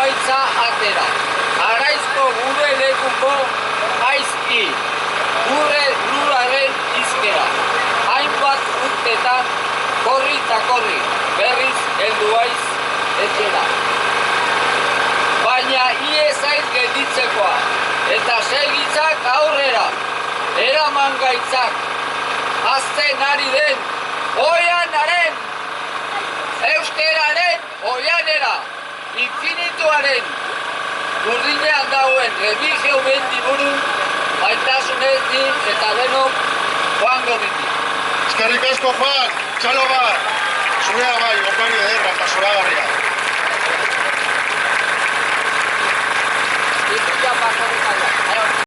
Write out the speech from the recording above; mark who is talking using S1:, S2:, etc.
S1: emaitza atera. Araizko gure lekuko aizki, gure luraren izkera. Hainbat urtetan, korri eta korri, berriz heldu haiz etxera. Baina iez aiz gelditzekoa, eta segitzak aurrera, eraman gaitzak, azten ari den, oianaren, euskeraren oianera, infinituaren, urdinean dauen religio mendiburu, maitasunez ni eta denok joango diti.
S2: Eskerrik asko, Juan, txalo bat, zurea bai, opari ederra eta zoragarria.